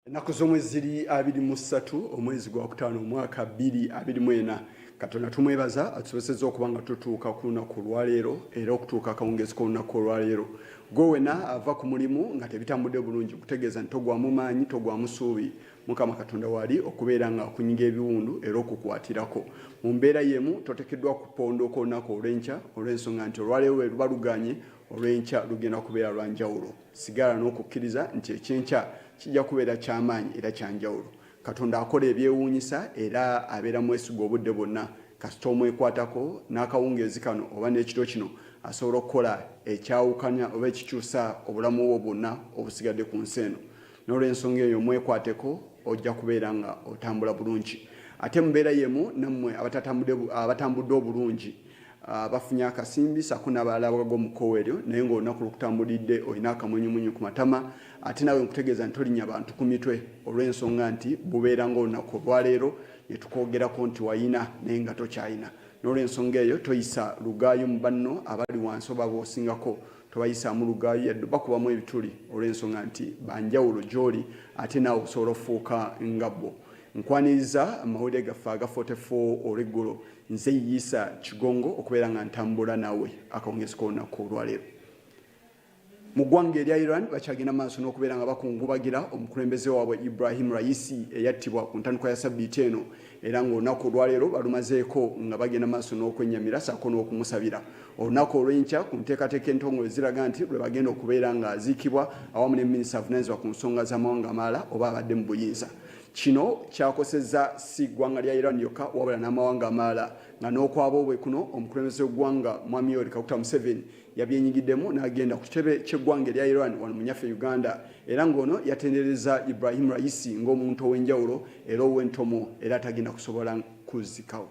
Ennaku z'omwezi ziri 23 omwezi gwa kutaano omwaka 2024 Katonda tumwebaza atusobozesezza okuba nga tutuuka ku lunaku olwaleero era okutuuka akawungeezi k'olunaku olwaleero. Gwe wena ava ku mulimu nga tebitambudde bulungi kutegeeza nti togwamu maanyi togwamu ssuubi Mukama Katonda wali okubeera nga akunyiga ebiwundu era okukwatirako. Mu mbeera yemu toteekeddwa kupondooka olunaku olw'enkya olw'ensonga nti olwaleero lwe luba luganye olw'enkya lugenda kubeera lwa njawulo. Sigala n'okukkiriza nti ekyenkya kijja kubeera ky'amaanyi era kyanjawulo. Katonda akola ebyewuunyisa era abeera mwesiga obudde bwonna. Kasita omwekwatako n'akawungeezi kano oba n'ekiro kino asobola okukola ekyawukanya oba ekikyusa obulamu bwo bwonna obusigadde ku nsi eno. N'olw'ensonga eyo omwekwateko ojja kubeera nga otambula bulungi. Ate mu mbeera yemu nammwe abatambudde obulungi bafunye akasimbi sako n'abalala abag'omukowa eryo naye ng'olunaku lukutambulidde olina akamwenyumwenyu ku matama ate nawe nkutegeeza nti tolinnya bantu ku mitwe olw'ensonga nti bubeera ng'olunaku olwaleero ne tukwogerako nti wayina naye nga tokyayina. N'olw'ensonga eyo toyisa lugaayo mu banno abali wansi oba boosingako tobayisaamu lugaayo yadde bakubamu ebituli olw'ensonga nti banjawulo gy'oli ate naawe osobola okufuuka nga bo. Nkwaniriza amawulire gaffe aga 44 Olweggulo nze Yisa Kigongo okubeera nga ntambula nawe akawungeezi k'olunaku olwaleero. Mu ggwanga erya Iran bakyagenda maaso n'okubeera nga bakungubagira omukulembeze waabwe Ibrahim Raisi eyattibwa ku ntandikwa ya Ssabbiiti eno era ng'olunaku olwaleero balumazeeko nga bagenda maaso n'okwennyamira ssaako n'okumusabira. Olunaku olw'enkya ku nteekateeka entongole ziraga nti lwe bagenda okubeera nga aziikibwa awamu ne minisita avunaanyizibwa ku nsonga z'amawanga amalala oba abadde mu buyinza. Kino kyakosezza si ggwanga lya Iran yokka wabula n'amawanga amalala nga n'okwaba obwe kuno omukulembeze w'eggwanga Mwami Yoweri Kaguta Museveni yabyenyigiddemu n'agenda ku kitebe ky'eggwanga erya Iran wano mu nnyaffe Uganda era ng'ono yatendereza Ibrahim Raisi ng'omuntu ow'enjawulo era ow'entomo era atagenda kusobola kuzzikawo.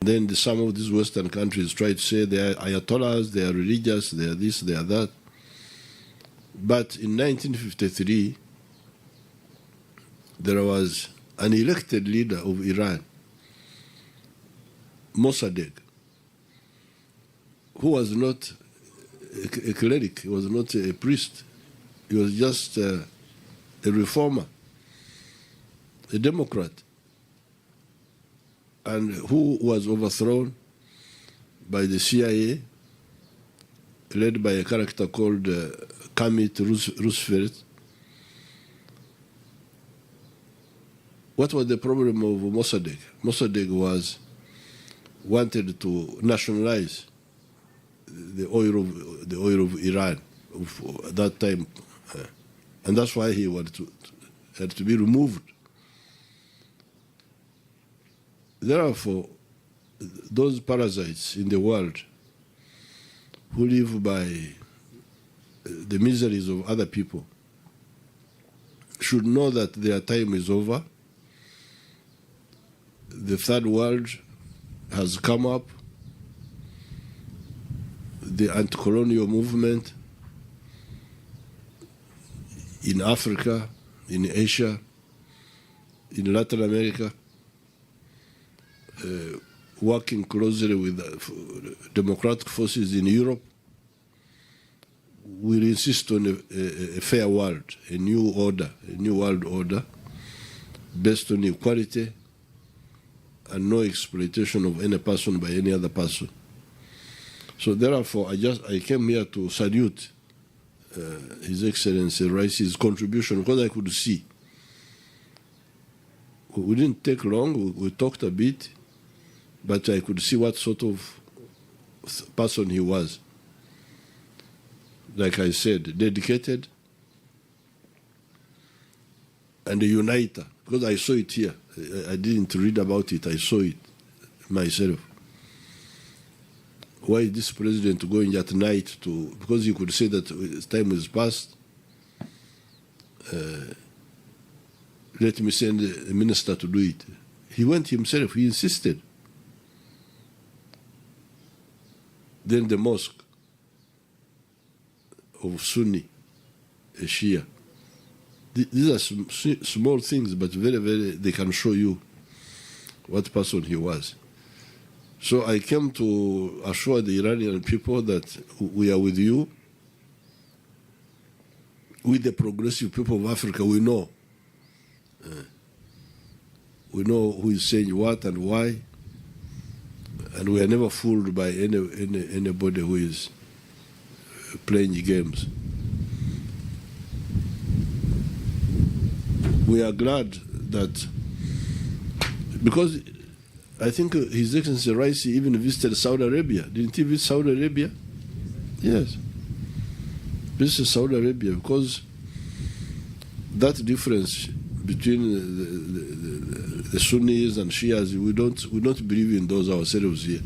Then some of these Western countries try to say they are ayatollahs, they are religious, they are this, they are that. But in 1953, there was an elected leader of Iran, Mossadegh, who was not a cleric, he was not a priest, he was just a reformer, a Democrat, and who was overthrown by the CIA, led by a character called Kermit Roosevelt. What was the problem of Mossadegh? Mossadegh wanted to nationalize the oil of Iran at that time, and that's why he had to be removed. Therefore, those parasites in the world who live by the miseries of other people should know that their time is over. The third world has come up. The anti-colonial movement in Africa, in Asia, in Latin America, working closely with democratic forces in Europe, will insist on a fair world, a new order, a new world order based on equality and no exploitation of any person by any other person. So therefore, I came here to salute His Excellency Raisi's contribution because I could see. We didn't take long, we talked a bit, but I could see what sort of person he was. Like I said, dedicated and a uniter, because I saw it here. I didn't read about it, I saw it myself. Why is this president going at night to, because he could say that time is past, let me send a minister to do it. He went himself, he insisted. Then the mosque of Sunni, a Shia. These are small things, but very, very, they can show you what person he was. So I came to assure the Iranian people that we are with you. With the progressive people of Africa, we know We know who is saying what and why, and we are never fooled by anybody who is playing games. We are glad that, because I think His Excellency Raisi even visited Saudi Arabia. Didn't he visit Saudi Arabia? Yes. Visited Saudi Arabia, because that difference between the Sunnis and Shias, we don't believe in those ourselves here.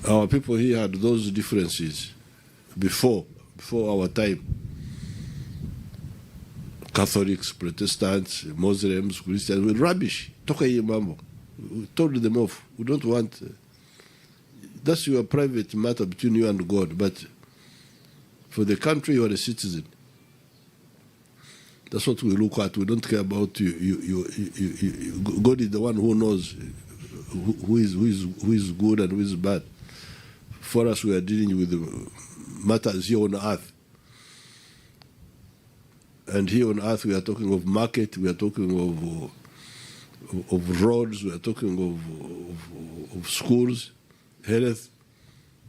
Our people here had those differences before our time. Catholics, Protestants, Muslims, Christians, were rubbish. Toka hii mambo. We told them off. We don't want. That's your private matter between you and God. But for the country, you are a citizen. That's what we look at. We don't care about you. God is the one who knows who is good and who is bad. For us, we are dealing with the matters here on earth. And here on earth, we are talking of market, we are talking of roads, we are talking of schools, health.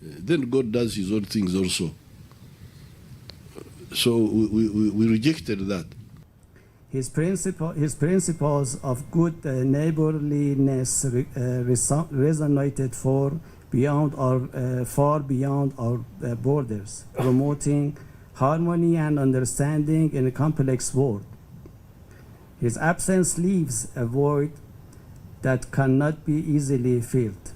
Then God does His own things also. So we rejected that. His principles of good neighborliness resonated far beyond our borders, promoting harmony and understanding in a complex world. His absence leaves a void that cannot be easily filled,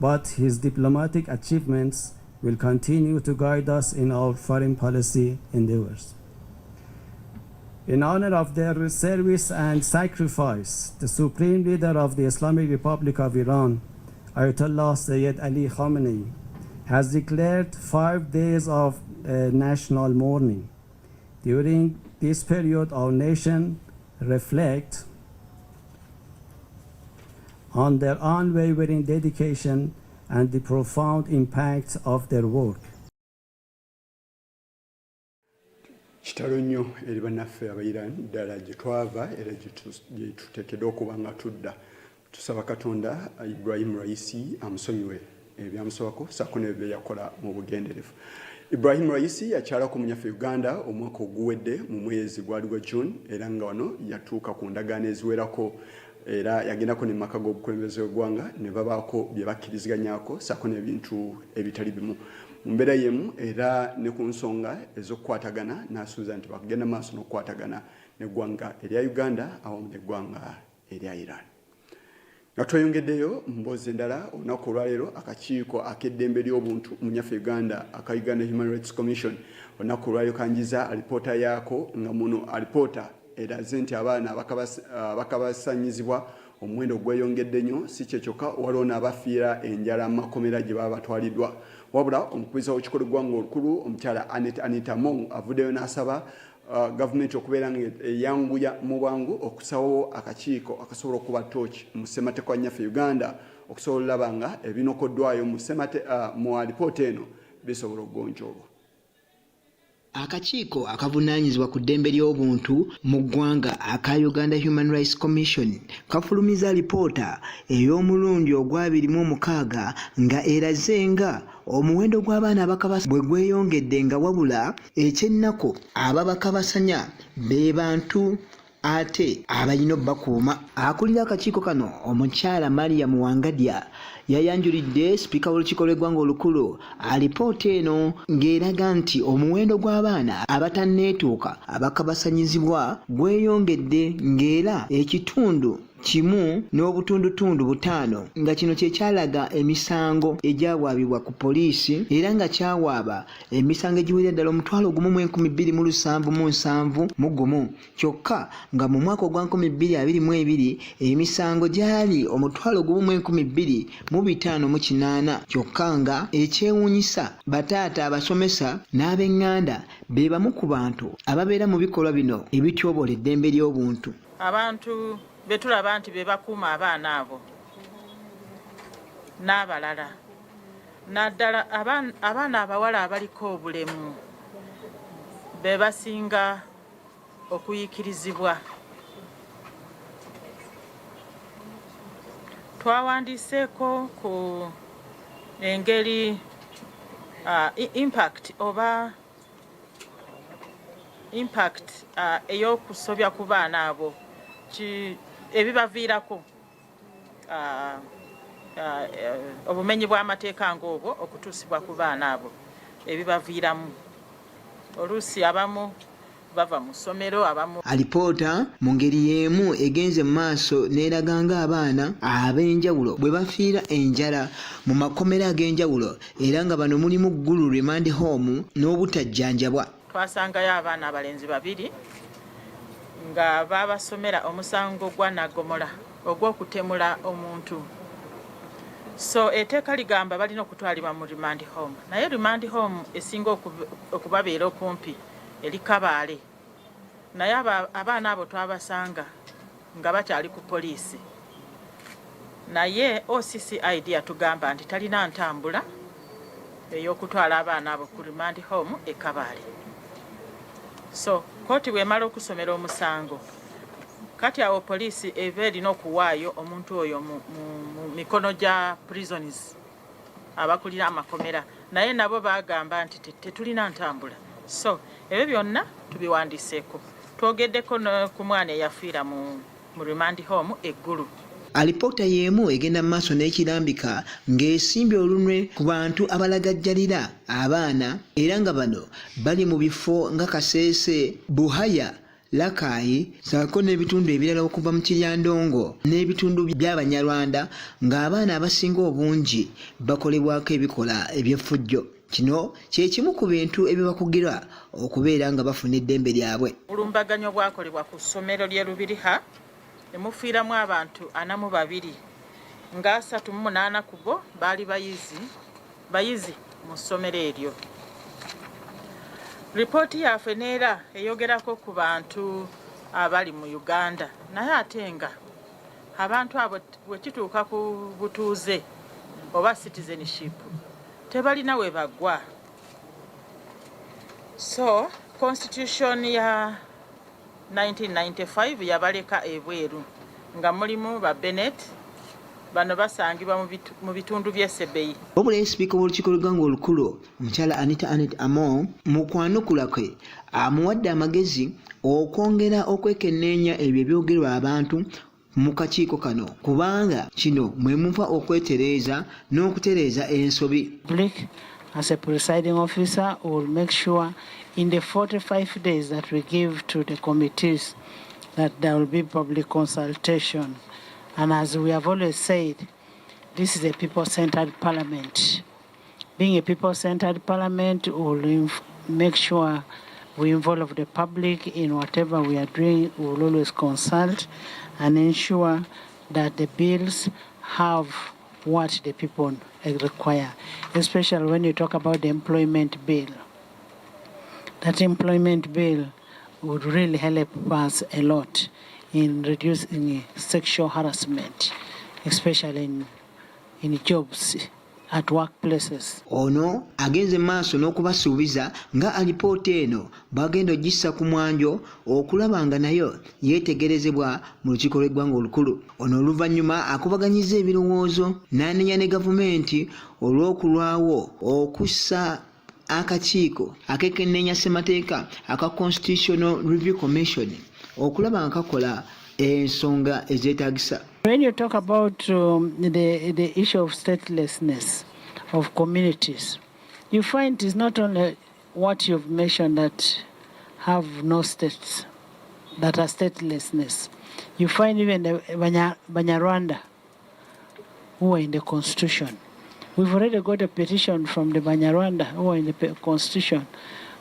but his diplomatic achievements will continue to guide us in our foreign policy endeavors. In honor of their service and sacrifice, the Supreme Leader of the Islamic Republic of Iran, Ayatollah Sayyid Ali Khamenei, has declared 5 days of national mourning. During this period, our nation reflects on their unwavering dedication and the profound impact of their work. Kitalo nnyo eri bannaffe abayirani ddala gye twava era gye tuteekeddwa okuba nga tudda. Tusaba Katonda Ibrahim Raisi amusonyiwe ebyamusabako ssaako n'ebyo bye yakola mu bugenderevu. Ibrahim Raisi yakyalako munnyaffe Uganda omwaka oguwedde mu mwezi gwali gwa June, era nga wano yatuuka ku ndagaano eziwerako era yagendako ne maka g'obukulembeze bw'eggwanga ne babaako bye bakkiriziganyako ssaako n'ebintu ebitali bimu. Mu mbeera yemu era ne ku nsonga ez'okukwatagana n'asuubiza nti bakugenda maaso n'okukwatagana n'eggwanga erya Uganda awamu n'eggwanga erya Iran. Nga tweyongeddeyo mboozi endala olunaku olwaleero akakiiko ak'eddembe ly'obuntu mu nnyaffe Uganda aka Uganda Human Rights Commission olunaku olwaleero kanjiza alipoota yaako nga muno alipoota eraze nti abaana abakabasanyizibwa omuwendo gweyongedde nnyo, si kye kyokka waliwo n'abafiira enjala mu makomera gye baba batwaliddwa. Wabula omukubiriza w'olukiiko lw'eggwanga olukulu omukyala Anita Mong avuddeyo n'asaba gavumenti okubeera eyanguya mu bwangu okusawo akakiiko akasobola okuba tooki mu ssemateeka wa nnyaffe Uganda okusobola olaba nga ebinokoddwayo mu alipoota eno bisobola okugonjoolwa. Akakiiko akavunaanyizibwa ku ddembe ly'obuntu mu ggwanga aka Uganda Human Rights Commission kafulumiza alipoota ey'omulundi ogwa 26 nga eraze nga omuwendo gw'abaana abakabasanya bwe gweyongedde nga wabula ekyennaku ababakabasanya be bantu ate abalina obbakuuma. Akulira akakiiko kano omukyala Maria Muwangadya yayanjulidde sipiika w'olukiiko lw'eggwanga olukulu alipoota eno ng'eraga nti omuwendo gw'abaana abatanneetuuka abakabasanyizibwa gweyongedde ng'era ekitundu kimu n'obutundutundu 5 nga kino kye kyalaga emisango egyawaabibwa ku poliisi era nga kyawaaba emisango egiwerera ddala 1,1277 kyokka nga mu mwaka ogwa 2022 emisango gyali 1,1258 kyokka nga ekyewuunyisa bataata abasomesa n'ab'eŋŋanda be bamu ku bantu ababeera mu bikolwa bino ebityoboola eddembe ly'obuntu. Abantu betulaba nti be bakuuma abaana abo n'abalala naddala abaana abawala abaliko obulemu be basinga okuyikirizibwa. Twawandiseeko ku engeri impact ey'okusobya ku baana abo ebibaviirako obumenyi bw'amateeka ng'obwo okutuusibwa ku baana abo ebibaviiramu. Oluusi abamu bava mu ssomero, abamu. Alipoota mu ngeri y'emu egenze mu maaso n'eraga ng'abaana ab'enjawulo bwe bafiira enjala mu makomera ag'enjawulo era nga bano mulimu Ggulu Remand Home n'obutajjanjabwa. Twasangayo abaana abalenzi 2 nga babasomera omusango gwa naggomola ogw'okutemula omuntu. So etteeka ligamba balina okutwalibwa mu remand home, naye remand home esinga okubabeera okumpi eri Kabaale, naye abaana abo twabasanga nga bakyali ku poliisi, naye OCCID yatugamba nti talina ntambula ey'okutwala abaana abo ku remand home e Kabaale. So kooti bw'emala okusomera omusango, kati awo poliisi eva erina okuwaayo omuntu oyo mu mikono gya prisons abakulira amakomera, naye nabo bagamba nti tetulina ntambula. So ebyo byonna tubiwandiseeko. Twogeddeko ku mwana eyafiira mu remand home Eggulu. Alipoota y'emu egenda mu maaso n'ekirambika ng'esimbye olunwe ku bantu abalagajjalira abaana era nga bano bali mu bifo nga Kaseese, Buhaya, Lakayi saako n'ebitundu ebirala okuva mu Kiryandongo n'ebitundu by'Abanyarwanda ng'abaana abasinga obungi bakolebwako ebikola eby'effujjo. Kino kye kimu ku bintu ebibakugira okubeera nga bafuna eddembe lyabwe. Olumbaganyo bwakolebwa ku ssomero ly'e Lubiriha emufiiramu abantu 42 nga 38 ku bo baali bayizi mu ssomero eryo. Ripooti yaffe neera eyogerako ku bantu abali mu Uganda, naye ate nga abantu abo bwe kituuka ku butuuze oba citizenship tebalina we baggwa. So constitution ya 1995 yabaleka ebweru nga mulimu ba Bennett, bano basangibwa mu bitundu by'Essebeyi. Obula Sipiika w'Olukiiko lw'Eggwanga Olukulu Omukyala Anita Among mu kwanukula kwe amuwadde amagezi okwongera okwekenneenya ebyo ebyogerwa abantu mu kakiiko kano kubanga kino mwe muva okwetereeza n'okutereeza ensobi. As a presiding officer, will make sure in the 45 days that we give to the committees that there will be public consultation. And as we have always said, this is a people-centered parliament. Being a people-centered parliament, will make sure we involve the public in whatever we are doing. We will always consult and ensure that the bills have what the people require, especially when you talk about the employment bill. That employment bill would really help us a lot in reducing sexual harassment, especially in jobs at workplaces. Ono agenze maaso n'okubasuubiza nga alipoota eno bagenda ogissa ku mwanjo okulaba nga nayo yeetegerezebwa mu Lukiiko lw'Eggwanga Olukulu. Ono oluvannyuma akubaganyiza ebirowoozo n'anenya ne gavumenti olw'okulwawo okussa akakiiko akekenneenya ssemateeka aka Constitutional Review Commission okulaba nga kakola ensonga ezeetaagisa. When you talk about the issue of statelessness of communities, you find it's not only what you've mentioned that have no states, that are statelessness. You find even the Banyarwanda who are in the constitution. We've already got a petition from the Banyarwanda who are in the constitution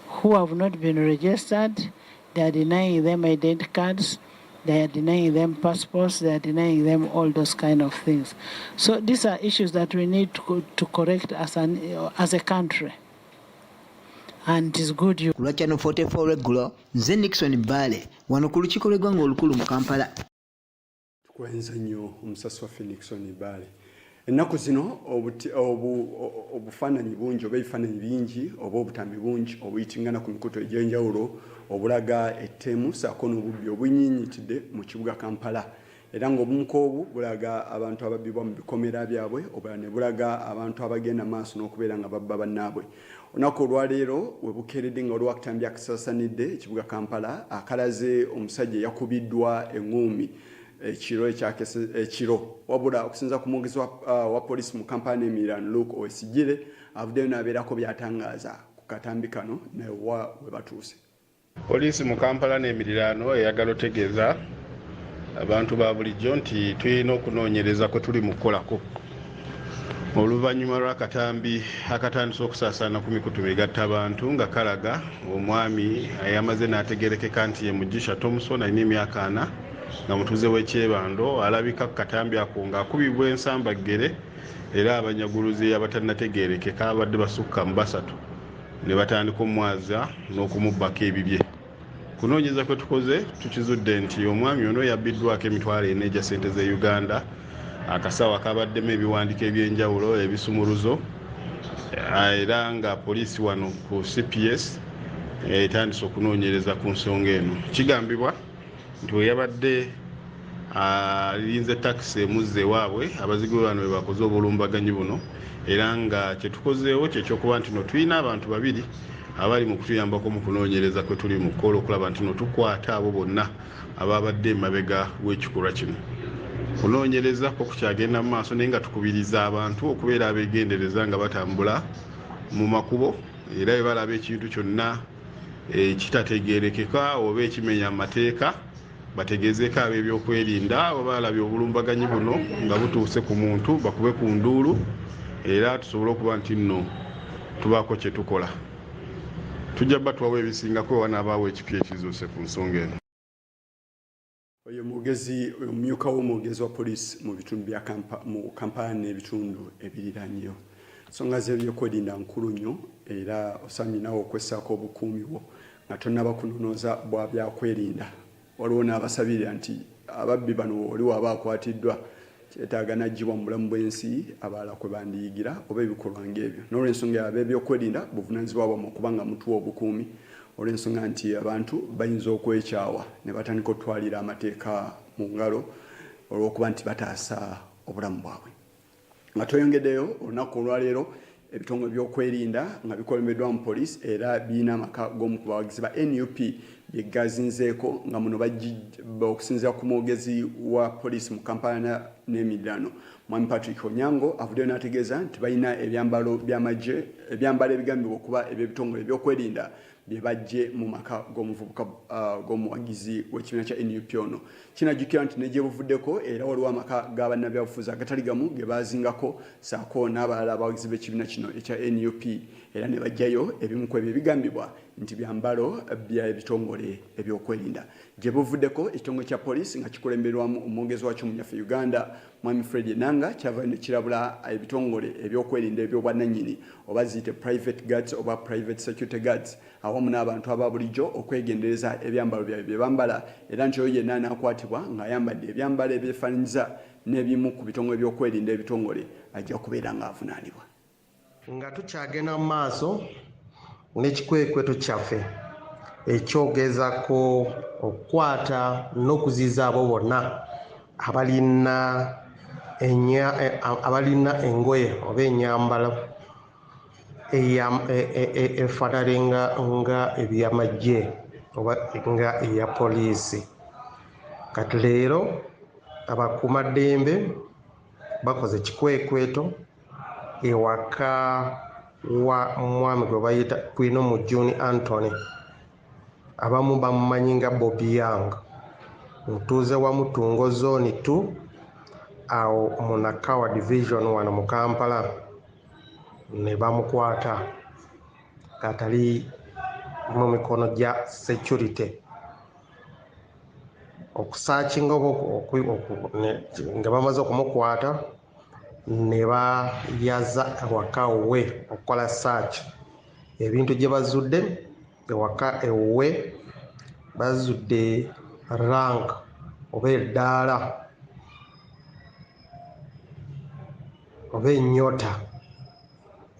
who have not been registered. They are denying them identity cards. They are denying them passports. They are denying them all those kind of things. So these are issues that we need to correct as a country. And it is good you. Kulwa Channel 44 Olweggulo, nze Nixon Bale, wano ku Lukiiko lw'Eggwanga Olukulu mu Kampala. Tukwenze nnyo omusasi waffe Nixon Bale. ennaku zino obufaananyi bungi oba ebifaananyi bingi oba obutambi bungi obuyitingana ku mikuto egy'enjawulo obulaga ettemu saako n'obubbi obunyinyitidde mu kibuga Kampala era ng'obumu k'obu bulaga abantu ababbibwa mu bikomera byabwe obulala ne bulaga abantu abagenda maaso n'okubeera nga babba bannaabwe. Olunaku olwaleero we bukeeredde nga waliwo akatambi akasaasanidde ekibuga Kampala akalaze omusajja yakubiddwa eŋŋuumi ekiro wabula okusinza ku mwogezi wa poliisi mu Kampala n'emiriraano Luke Owesigire avuddeyo n'abeerako by'atangaaza ku katambi kano naye we batuuse. Poliisi mu Kampala n'emiriraano eyagala otegeeza abantu ba bulijjo nti tulina okunoonyereza kwe tuli mu kukolako oluvannyuma lw'akatambi akatandise okusaasaana ku mikutu egatta abantu nga kalaga omwami ayamaze n'ategeerekeka nti ye Mugisha Thompson alina emyaka 4 nga mutuuze w'ekyebando alabika ku katambi ako ng'akubibwa ensambaggere era abanyaguluzi abatannategeerekeka abadde basukka mu 3 ne batandika omwaza n'okumubbako ebibye. Kunoonyeza kwe tukoze tukizudde nti omwami ono yabbiddwako emitwalo 4 egya ssente ze Uganda, akasawo akabaddemu ebiwandiiko eby'enjawulo ebisumuluzo era nga poliisi wano ku CPS etandise okunoonyereza ku nsonga eno. Kigambibwa nti we yabadde alinze takisi emuzze ewaabwe abazigu bano bwe bakoze obulumbaganyi buno era nga kye tukozeewo kyekyokuba nti no tulina abantu 2 abali mu kutuyambako mu kunoonyereza kwe tuli mu kukola okulaba nti no tukwata abo bonna ababadde emabega w'ekikolwa kino. Kunoonyereza ko kukyagenda mu maaso naye nga tukubiriza abantu okubeera abeegendereza nga batambula mu makubo era bwe balaba ekintu kyonna ekitategeerekeka oba ekimenya amateeka bategezeeko ab'ebyokwerinda oba balabye obulumbaganyi buno nga butuuse ku muntu bakube ku nduulu era tusobole okuba nti nno tubaako kye tukola. Tujja batuwawo ebisingako wanaabaawo ekipya ekizuuse ku nsonga eno. Oyo omumyuka w'omwogezi wa poliisi mu bitundu bya Kampala n'ebitundu ebiriraanyeyo. Ensonga z'ebyokwerinda nkulu nnyo era osaanye naawe okwessaako obukuumi bwo nga tonnaba kunonooza bwa byakwerinda. Waliwo n'abasabirira nti ababbi bano oli waba akwatiddwa kyetaaga n'aggyibwa mu bulamu bw'ensi abalala kwe bandiyigira oba ebikolwa ng'ebyo. N'olw'ensonga ab'ebyokwerinda buvunaanyizibwa bwammwe okuba nga mutuwa obukuumi olw'ensonga nti abantu bayinza okwekyawa ne batandika okutwalira amateeka mu ngalo olw'okuba nti bataasa obulamu bwabwe. Nga tweyongeddeyo olunaku olwaleero ebitongole by'okwerinda nga bikolemeddwa mu poliisi era birina amaka g'omu ku bawagizi ba NUP byegazinzeeko nga muno okusinziira ku mwogezi wa poliisi mu Kampala n'emiriraano Mwami Patrick Onyango avuddeyo n'ategeeza nti balina ebyambalo by'amagye ebyambalo ebigambibwa okuba eby'ebitongole by'okwerinda bye bajje mu maka g'omuvubuka g'omuwagizi w'ekibiina kya NUP ono. Kinajjukira nti ne gye buvuddeko era waliwo amaka g'abannabyabufuzi agatali gamu ge baazingako saako n'abalala abawagizi b'ekibiina kino ekya NUP era ne bajjayo ebimu ku ebyo ebigambibwa nti byambalo by'ebitongole ebyokwerinda. Gye buvuddeko ekitongole kya poliisi nga kikulemberwamu omwogezi wakyo mu nyaffe Uganda Mwami Fred Enanga kyava ne kirabula ebitongole ebyokwerinda ebyobwannannyini oba ziyite private guards oba private security guards awamu n'abantu aba bulijjo okwegendereza ebyambalo byabwe bye bambala era nti oyo yenna n'akwatibwa ng'ayambadde ebyambalo ebyefaananyiza n'ebimu ku bitongole by'okwerinda ebitongole ajja kubeera ng'avunaanibwa. Nga tukyagenda mu maaso n'ekikwekweto kyaffe ekyogezako okukwata n'okuziyiza abo bonna abalina engoye oba ennyambala efaanana nga ebyamagye oba nga eya poliisi. Kati leero abakuumaddembe bakoze ekikwekweto ewaka wa mwami gwe bayita Kwino Mujuni Anthony abamu bamumanyi nga Bobby Young mutuuze wa Mutungo Zone 2 awo mu Nakawa Division wano mu Kampala ne bamukwata katali mu mikono gya security okusaakinga nga bamaze okumukwata ne bayaza ewaka we okukola search. Ebintu gye bazudde ewaka ewe bazudde rank oba eddaala oba ennyota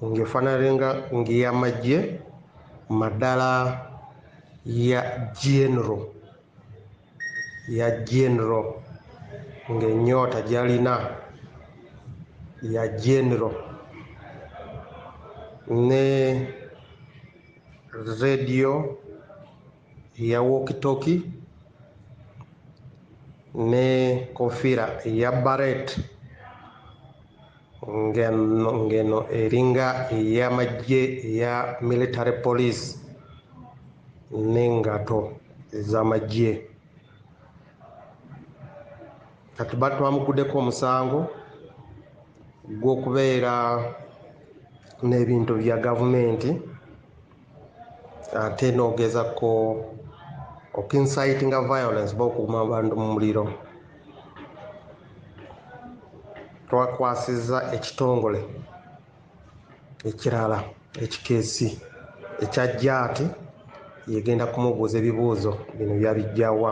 ng'efaanana ng'ey'amagye maddala ya general ng'ennyota gy'alina ya general ne radio eya walkie-talkie ne kofiira eya barret ng'eno eringa ey'amagye eya military police n'engato ez'amagye. Kati batwamuguddeko omusango gw'okubeera n'ebintu bya gavumenti ate n'ogezako okincitinga violence oba okuuma abantu mu muliro. Twakwasizza ekitongole ekirala ekikeesi ekyajja ati yegenda kumubuuza ebibuuzo bino byabijjawa,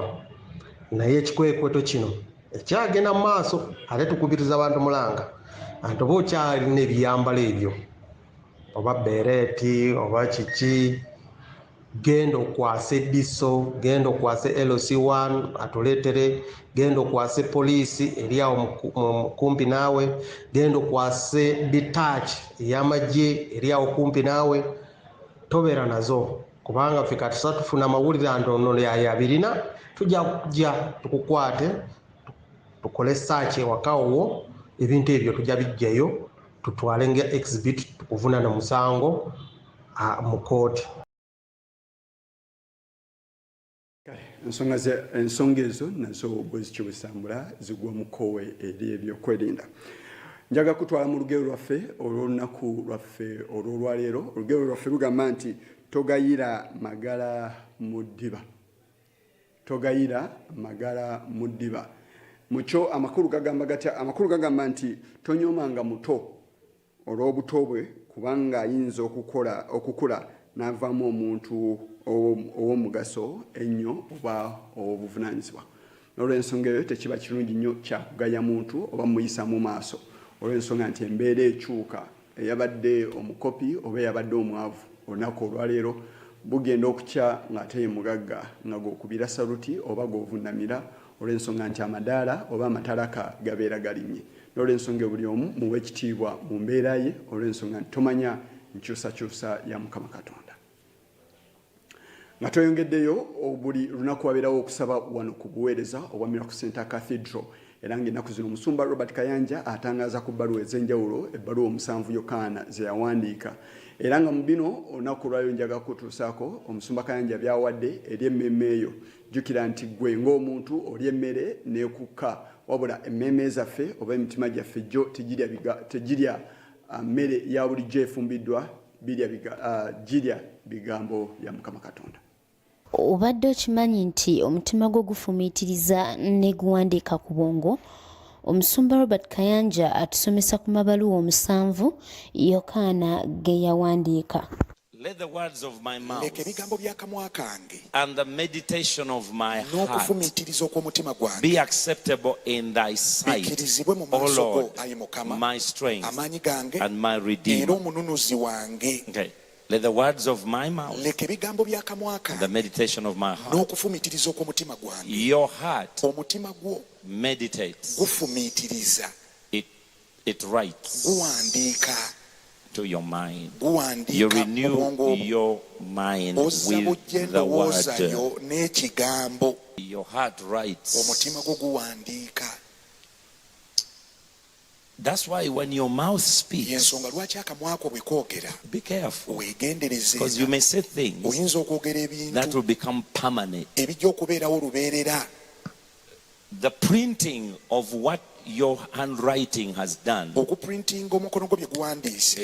naye ekikwekweto kino ekyagenda mu maaso. Ate tukubiriza abantu mulanga anti oba okyalina ebiyambalo ebyo oba bereeti oba kiki, genda okwasa eddiso, genda okwasa LC1 atuleetere, genda okwasa poliisi eri awo kumpi naawe, genda okwasa detach ey'amagye eri awo kumpi naawe. Tobeera nazo kubanga ffe kati tufuna amawulire anti ono yabirina, tujja kujja tukukwate tukole search ewaka wo, ebintu ebyo tujja bijjayo tutwale nga exhibit tukuvunaana musango mu kooti. Ensonga ezo nazo bwe zikyobusambula zigwa mu kkowe eri ebyokwerinda. Njaga kutwala mu lugero lwaffe olw'olunaku lwaffe olw'olwaleero. Olugero lwaffe lugamba nti togayira magala mu ddiba. Togayira magala mu ddiba. Mukyo amakulu gagamba gatya? Amakulu gagamba nti tonyoomanga muto olw'obuto bwe kubanga ayinza okukula n'avaamu omuntu ow'omugaso ennyo oba ow'obuvunaanyizibwa. N'olw'ensonga eyo tekiba kirungi nnyo kyakugaya muntu oba muyisa mu maaso olw'ensonga nti embeera ekyuka, eyabadde omukopi oba eyabadde omwavu olunaku olwaleero bugenda okukya ng'ate ye mugagga nga gw'okubira saluti oba gw'ovunnamira olw'ensonga nti amadaala oba amatalaka gabeera galinnye. N'olw'ensonga buli omu muwe ekitiibwa mu mbeera ye olw'ensonga nti tomanya nkyusakyusa ya Mukama Katonda. Nga tweyongeddeyo buli lunaku wabeerawo okusaba wano ku buweereza obwa Miracle Center Cathedral, era ng'ennaku zino Omusumba Robert Kayanja atangaaza ku bbaluwa ez'enjawulo, ebbaluwa 7 Yokaana ze yawandiika. Era nga mu bino olunaku olwaliro njaga kutuusaako Omusumba Kayanja byawadde eri emmeeme eyo. Jjukira nti ggwe ng'omuntu olya emmere n'ekukka, wabula emmeeme zaffe oba emitima gyaffe gyo tegirya mmere ya bulijjo efumbiddwa, girya bigambo bya Mukama Katonda. Obadde okimanyi nti omutima gwo gufumiitiriza ne guwandiika ku bwongo? Omusumba Robert Kayanja atusomesa ku mabaluwa 7 Yokaana ge yawandiika. Let the words of my mouth and the meditation of my heart be acceptable in thy sight, O Lord, my strength and my redeemer. Okay. Let the words of my mouth and the meditation of my heart, your heart meditates, it writes to your mind. You renew your mind with the word. Your heart writes. That's why when your mouth speaks, be careful, because you may say things that will become permanent. The printing of what your handwriting has done is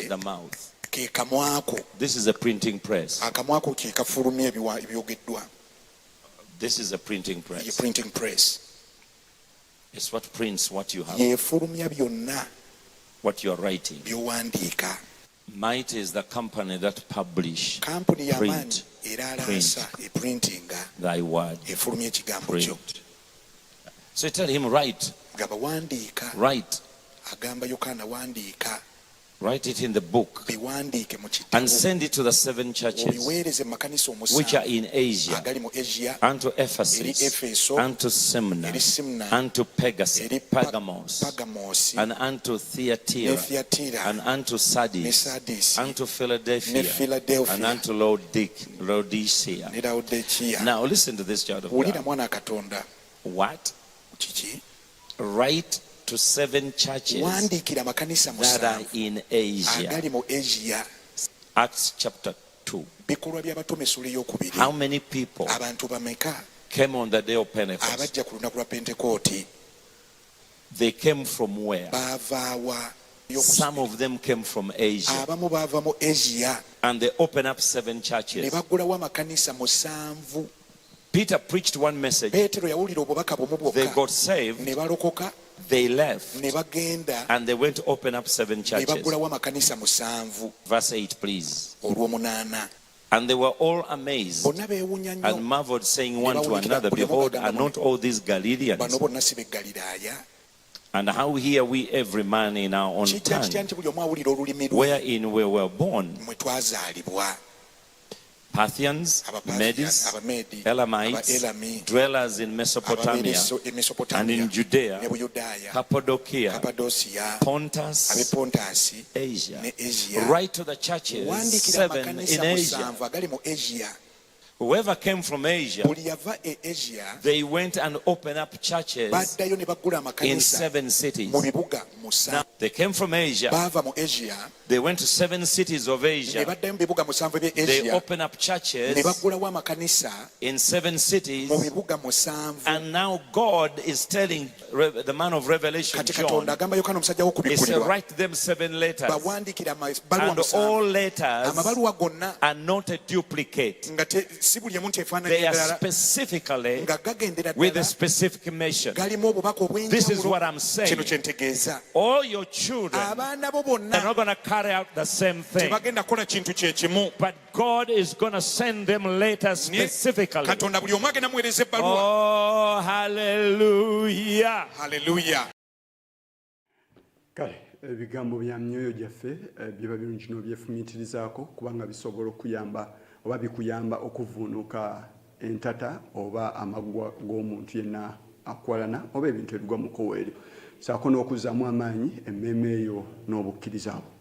the mouth. This is a printing press. This is a printing press. It's what prints what you have, what you are writing. Might is the company that publish, print thy word. Print. So you tell him, write. agamba Yokaana wandiika write it in the book biwandiike mu kitabo and send it to the 7 churches obiweereze mu makanisa which are omusanvu in Asia, agali mu Asia, and to eri Ephesus, Efeso, and to Smyrna, eri Simna, and to eri Pergamos, Pagamosi, and unto ne Thyatira, Thyatira, and unto ne Sardis, Sardis, and to ne Philadelphia, Philadelphia, and unto Laodicea. ne Laodicea. Now listen to this, child of Wulira God. mwana Katonda. What? Kiki? Write to 7 churches Wandiikira makanisa that are musanvu in Asia. agali mu Asia. Acts chapter 2. Bikolwa by'Abatume essula ey'okubiri. How many people Abantu bameka came on the day of Pentecost? abajja ku lunaku lwa Pentekooti They came from where? baava wa? Some of them came from Asia. Abamu baava mu Asia And they opened up 7 ne churches. baggulawo amakanisa musanvu. Peter preached one message. Peetero yawulira obubaka bumu They bwokka got saved. ne balokoka They left. ne bagenda And they went to open up 7 ne churches. baggulawo amakanisa musanvu. Verse 8, please. Olw'omunaana And they were all amazed bonna beewuunya and nnyo marveled, saying one to another, Behold, are not all these Galileans? bano bonna si be Galilaaya? And how hear we every man in our own Kijja kitya tongue, nti buli omu awulira olulimi lwe wherein we were born? mwe twazaalibwa? Parthians, Medes, Abameedi, Elamites, Abaelami, dwellers in Mesopotamia, ababeera e and Mesopotamia in Judea, ne Buyudaaya, Cappadocia, Kappadocia, Pontus, ab'e Pontaasi Asia. ne Asia. Write to the churches, Wandiikira 7 amakanisa in Asia. musanvu agali mu Asia. Whoever came from Asia, Buli yava e Asia they went and opened up churches baddayo ne baggula in amakanisa 7 cities. mu bibuga Now, musanvu. they came from Asia, Baava mu Asia they went to 7 cities of ne Asia, baddayo mu bibuga musanvu by'e they Asia opened up ne churches baggulawo amakanisa in 7 cities, mu bibuga musanvu. and now God is telling the man of Revelation, Kati John, Katonda agamba Yokaana omusajja he said, w'okubikkulirwa write them 7 letters, bawandiikira amabaluwa and all musanvu. letters Amabaluwa gonna are not a duplicate. nga si buli emu nti efaanana They are endala specifically nga gagendera with a ddala specific mission. galimu obubaka This is what obw'enjawulo. I'm saying. Kino kye ntegeeza. All your children Abaana bo are bonna not going to carry out the same thing, tebagenda kukola kintu kye kimu. but God is going to send them letters Naye specifically. Katonda buli omu agenda muweereza ebbaluwa. Oh, hallelujah. Haleluya. Kale ebigambo bya myoyo gyaffe biba birungi n'obyefumiitirizaako kubanga bisobola okuyamba oba bikuyamba okuvuunuka entata oba amaggwa g'omuntu yenna akwalana oba ebintu ebigwa mu kkowa eryo saako n'okuzzaamu amaanyi emmeeme eyo n'obukkiriza bwo.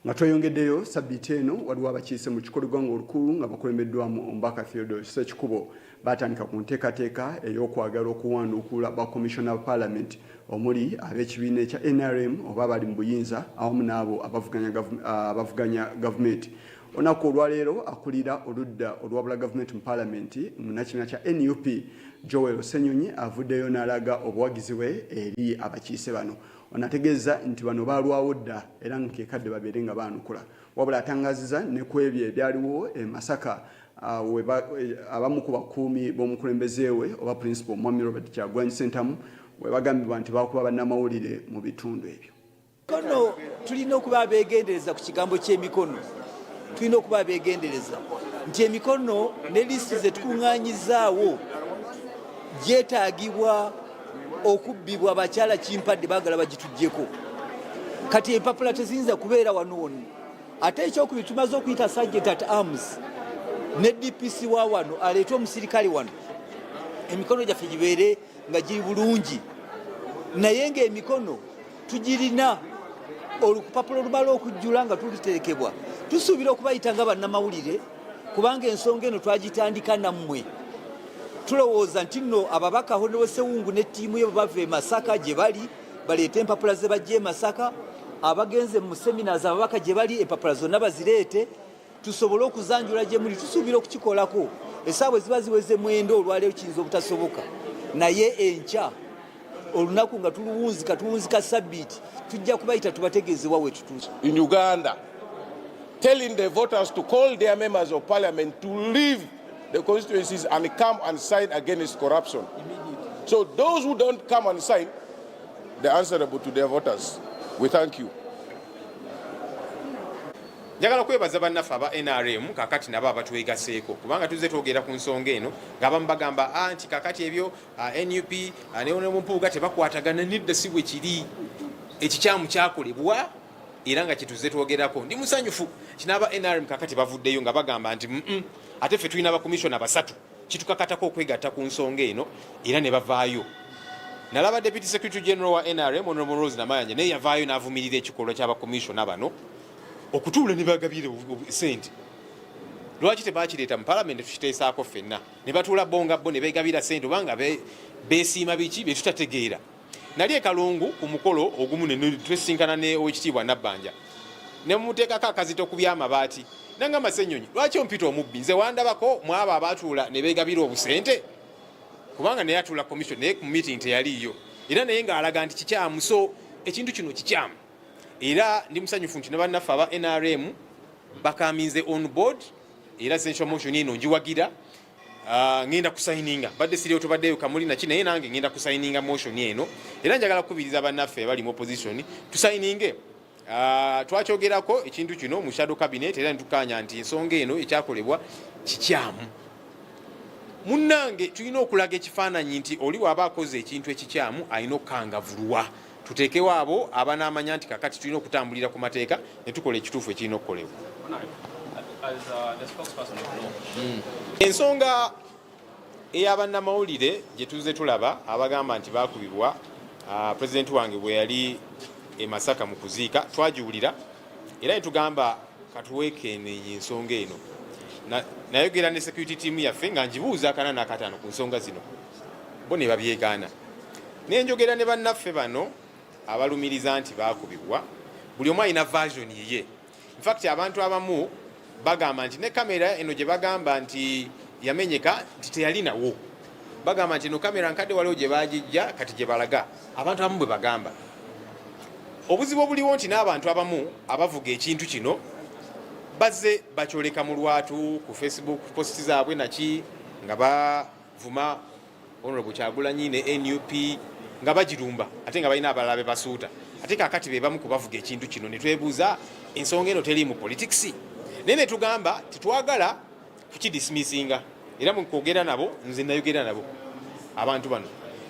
Nga tweyongeddeyo sabbiiti eno waliwo abakiise mu kikolebwanga olukulu nga bakulembeddwamu omubaka Theodore Ssekikubo batandika ku nteekateeka ey'okwagala okuwanduukula ba commissioner of parliament omuli ab'ekibiina ekya NRM oba abali mu buyinza awamu n'abo abavuganya gavumenti. Olunaku olwaleero akulira oludda olwabula gavumenti mu paalamenti munakibiina kya NUP Joel Ssenyonyi avuddeyo n'alaga obuwagizi bwe eri abakiise bano. Onategeeza nti bano baalwawo dda era nkekadde babeere nga baanukula. Wabula atangaziza ne ku ebyo ebyaliwo e Masaka abamu ku bakuumi b'omukulembeze we oba principal Mwami Robert Kyagulanyi Ssentamu we bagambibwa nti baakuba bannamawulire mu bitundu ebyo. Kono tulina okuba abeegendereza ku kigambo ky'emikono. Tulina okuba abeegendereza nti emikono ne listi ze tukuŋŋaanyizaawo gyetaagibwa okubbibwa abakyala kimpadde baagala bagitugyeko. Kati empapula teziyinza kubeera wano wonna. Ate ekyokubiri tumaze okuyita sergeant at arms ne DPC wa wano aleete omusirikale wano. Emikono gyaffe gibeere nga giri bulungi. Naye ng'emikono tugirina olupapula olumala okujjula nga tuliterekebwa. Tusuubira okubayita nga bannamawulire kubanga ensonga eno twagitandika nammwe. Tulowooza nti nno ababaka Honorable Ssewungu ne ttiimu ye bava e Masaka gye bali baleete empapula ze bajja e Masaka. Abagenze mu seminars ababaka gye bali empapula zonna bazireete tusobole okuzanjula gye muli. Tusuubira okukikolako essaawa ziba ziweze mwenda olwaleero kiyinza obutasoboka. Naye enkya olunaku nga tuwunzika sabbiiti tujja kubayita tubategeeze wa we tutuuse. In Uganda, telling the voters to call their members of parliament to leave the constituencies and come and sign against corruption. So those who don't come and sign, they're answerable to their voters. We thank you. Njagala kwebaza bannaffe aba NRM kakati nabo abatwegaseeko kubanga tuzze twogera ku nsonga eno ng'abamu bagamba nti kakati ebyo NUP ne Mpuuga tebakwatagana nedda si bwe kiri. ekikyamu kyakolebwa era nga kituze twogerako. Ndi musanyufu kinaba NRM kakati bavuddeyo nga bagamba nti ate ffe tulina abakomishona basatu kitukakatako okwegatta ku nsonga eno era ne bavaayo. Nalaba Deputy Secretary General wa NRM Honorable Rose Namayanja naye yavaayo n'avumirira ekikolwa ky'abakomishona bano okutuula ne bagabire sente. Lwaki tebakireeta mu Parliament tukiteesaako ffenna ne batuula bonga bo ne beegabira sente obanga beesiima biki bye tutategeera. Nali e Kalungu ku mukolo ogumu ne twesinkana ne Oweekitiibwa Nabbanja ne mumuteekako akazito ku by'amabaati nangamba Ssenyonyi lwaki ompita omubbi nze wandabako mwabo abaatuula ne beegabira obusente kubanga naye atuula commission naye ku meeting teyaliiyo era naye ng'alaga nti kikyamu. So ekintu kino kikyamu era ndi musanyufu nti ne bannaffe aba NRM bakaminze on board era essential motion eno njiwagira. Ngenda kusayininga badde siri otobaddeyo kamuli naki naye nange ngenda kusayininga motion eno era njagala kukubiriza bannaffe bali mu opposition tusayininge. Twakyogerako ekintu kino mu shadow cabinet era ntukanya nti ensonga eno ekyakolebwa kikyamu. Munnange tulina okulaga ekifaananyi nti oli waba akoze ekintu ekikyamu alina okukangavulwa. Tuteekewo abo abanaamanya nti kakati tulina okutambulira ku mateeka ne tukola ekituufu ekirina okukolebwa. Ensonga ey'abannamawulire gye tuze tulaba abagamba nti baakubibwa pulezidenti wange bwe yali e Masaka mu kuziika twagiwulira era ne tugamba katuweekeenenya ensonga eno. Nayogera ne security team yaffe nga njibuuza akana n'akataano ku nsonga zino bo ne babyegaana. Naye njogera ne bannaffe bano abalumiriza nti baakubibwa buli omu alina version yiye. In fact abantu abamu bagamba nti ne kamera eno gye bagamba nti yamenyeka nti teyalinawo. Bagamba nti no kamera nkadde waliwo gye bagijja kati gye balaga. Abantu abamu bwe bagamba. Obuzibu obuliwo nti n'abantu abamu abavuga ekintu kino bazze bakyoleka mu lwatu ku Facebook post zaabwe naki nga bavuma Honorable Kyagulanyi ne NUP nga bagirumba ate nga balina abalala be basuuta. Ate kakati be bamu kubavuga ekintu kino ne twebuuza ensonga eno teri mu politics. Naye ne tugamba titwagala kukidismissinga era mu kwogera nabo nze nayogera nabo abantu bano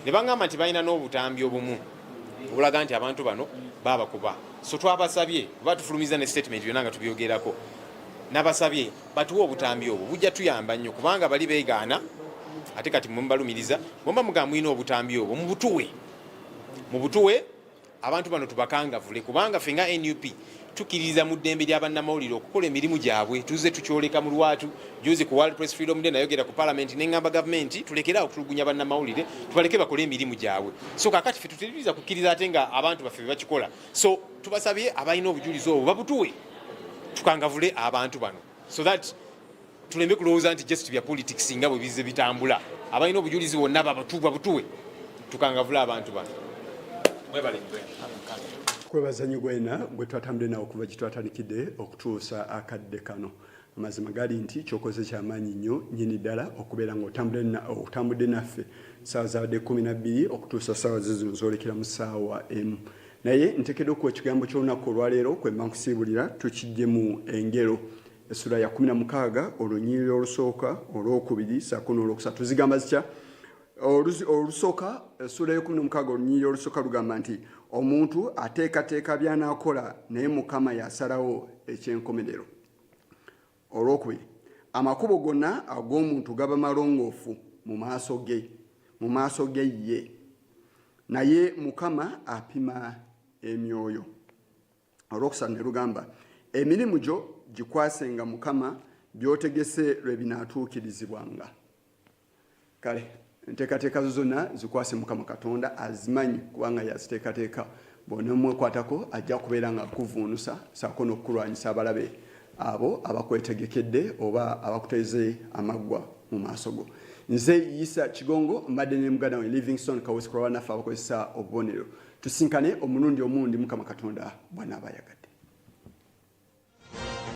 ne bangamba nti balina n'obutambi obumu obulaga nti abantu bano babakuba. So twabasabye oba tufulumiza ne statement byonna nga tubyogerako n'abasabye batuwa obutambi obwo bujja tuyamba nnyo kubanga bali beegaana ate kati mumbalumiriza mwemba mugamba mulina obutambi obwo mu butuwe abantu bano tubakangavule kubanga ffe nga NUP tukkiririza mu ddembe ly'abannamawulire okukola emirimu gyabwe tuze tukyoleka mu lwatu. Juzi ku World Press Freedom Day nayogera ku Parliament ne ngamba gavumenti tulekeraawo okutulugunya bannamawulire tubaleke bakole emirimu gyabwe. So kakati ffe tuteebereza kukkiriza ate nga abantu baffe bakikola. So tubasabye abalina obujulizi obwo babutuwe tukangavule abantu bano so that tulembe kulowooza nti just bya politics nga bwe bizze bitambula. Abalina obujulizi bonna babutuwe tukangavule abantu bano. Kwebaza nnyo gwena gwe twatambudde nawo okuva gye twatandikidde okutuusa akadde kano. Amazima gali nti kyokoze kyamaanyi nnyo nnyini ddala okubeera ng'otambudde naffe ssaawa zabadde 12 okutuusa ssaawa zino zoolekera mu ssaawa emu. Naye nteekeddwa okuwa ekigambo ky'olunaku olwaleero kwe mba nkusiibulira tukijje mu engero essula ya 16 olunyiriri olusooka olwokubiri ssaako n'olwokusatu. Zigamba zitya? Olusooka essula y'16 olunyiriri olusooka lugamba nti omuntu ateekateeka by'anaakola naye Mukama yasalawo ekyenkomerero. Olwokubiri, amakubo gonna ag'omuntu gaba malongoofu mu maaso ge ye, naye Mukama apima emyoyo. Olwokusatu ne lugamba emirimu gyo gikwasenga Mukama by'otegese lwe binaatuukirizibwanga. Kale enteekateeka zonna zikwase Mukama Katonda azimanyi kubanga yaziteekateeka. Bonna mwekwatako ajja kubeera nga akuvuunusa ssaako n'okukulwanyisa abalabe abo abakwetegekedde oba abakuteeze amaggwa mu maaso go. Nze Yisa Kigongo mbadde ne muganda we Livingstone Kawesi kulwa bannaffe abakozesa obubonero. Tusinkane omulundi omundi Mukama Katonda bw'anaaba ayagadde.